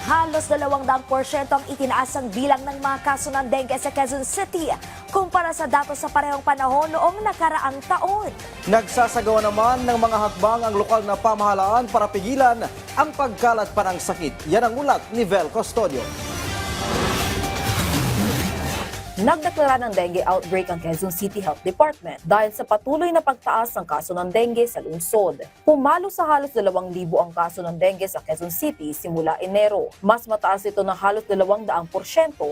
Halos 200% ang itinaas ang bilang ng mga kaso ng dengue sa Quezon City kumpara sa datos sa parehong panahon noong nakaraang taon. Nagsasagawa naman ng mga hakbang ang lokal na pamahalaan para pigilan ang pagkalat pa ng sakit. Yan ang ulat ni Vel Custodio. Nagdeklara ng dengue outbreak ang Quezon City Health Department dahil sa patuloy na pagtaas ng kaso ng dengue sa lungsod. Pumalo sa halos 2,000 ang kaso ng dengue sa Quezon City simula Enero. Mas mataas ito ng halos 200%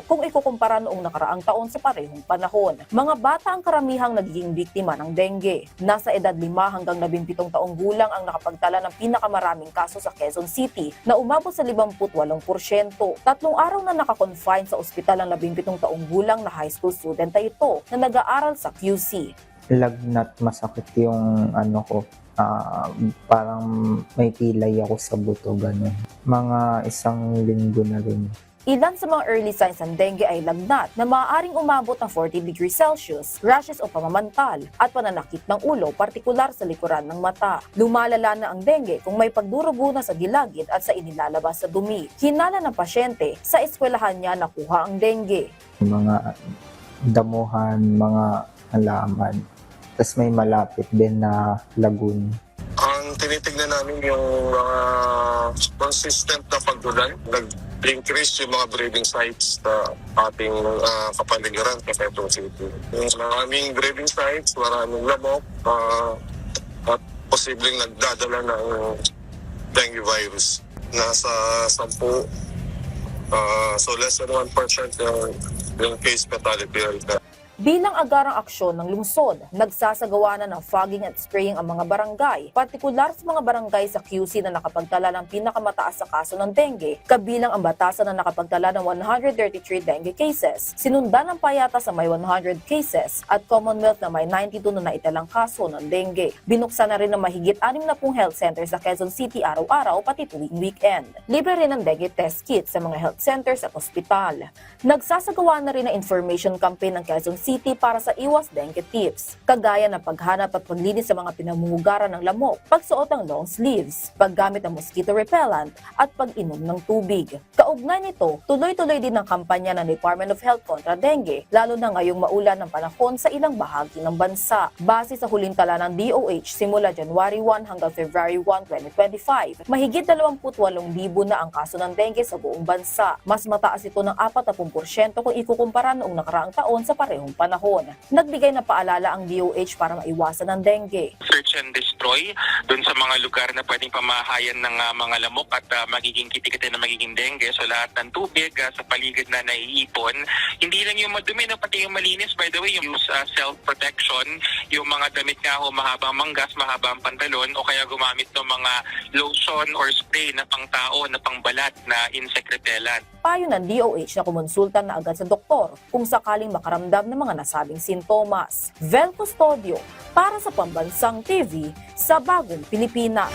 kung ikukumpara noong nakaraang taon sa parehong panahon. Mga bata ang karamihang nagiging biktima ng dengue. Nasa edad 5 hanggang 17 taong gulang ang nakapagtala ng pinakamaraming kaso sa Quezon City na umabot sa 58%. 3 araw na nakakonfine sa ospital ang 17 taong gulang na high school student na ito na nag-aaral sa QC. Lagnat, masakit yung parang may kilay ako sa buto, gano'n. Mga 1 linggo na rin. Ilan sa mga early signs ng dengue ay lagnat na maaaring umabot ng 40 degrees Celsius, rashes o pamamantal, at pananakit ng ulo, partikular sa likuran ng mata. Lumalala na ang dengue kung may pagdurugo na sa gilagid at sa inilalabas sa dumi. Hinala ng pasyente, sa eskwelahan niya nakuha ang dengue. Mga damuhan, mga halaman. Tapos may malapit din na lagoon. Ang tinitignan namin yung mga consistent na pag-ulan. Nag-increase yung mga breeding sites sa ating kapaligiran sa Quezon City. Yung maraming breeding sites, maraming lamok, at posibleng nagdadala ng dengue virus. Nasa 10, so less than 1% yung case fatality rate. Bilang agarang aksyon ng lungsod, nagsasagawa na ng fogging at spraying ang mga barangay, partikular sa mga barangay sa QC na nakapagtala ng pinakamataas sa kaso ng dengue, kabilang ang batasan na nakapagtala ng 133 dengue cases, sinundan ng payata sa may 100 cases, at Commonwealth na may 92 na naitalang kaso ng dengue. Binuksan na rin ng mahigit 60 health centers sa Quezon City araw-araw pati tuwing weekend. Libre rin ang dengue test kit sa mga health centers at ospital. Nagsasagawa na rin ng information campaign ng Quezon City para sa iwas dengue tips, kagaya ng paghanap at paglinis sa mga pinamumugaran ng lamok, pagsuot ng long sleeves, paggamit ng mosquito repellent, at pag-inom ng tubig. Kaugnay nito, tuloy-tuloy din ang kampanya ng Department of Health kontra dengue, lalo na ngayong maulan ng panahon sa ilang bahagi ng bansa. Base sa huling tala ng DOH simula January 1 hanggang February 1, 2025, mahigit 28,000 na ang kaso ng dengue sa buong bansa. Mas mataas ito ng 40% kung ikukumpara noong nakaraang taon sa parehong panahon. Nagbigay na paalala ang DOH para maiwasan ang dengue. Search and destroy doon sa mga lugar na pwedeng pamahayan ng mga lamok at magiging kitikite na magiging dengue. So lahat ng tubig sa paligid na naiipon, hindi lang yung madumi, no, pati yung malinis. By the way, yung self-protection, yung mga damit nga ho, mahabang manggas, mahabang pantalon, o kaya gumamit ng mga lotion or spray na pangtao, na pangbalat na insect repellent. Payo ng DOH na kumonsulta na agad sa doktor kung sakaling makaramdam ng mga nasabing sintomas. Vel Custodio para sa Pambansang TV sa Bagong Pilipinas.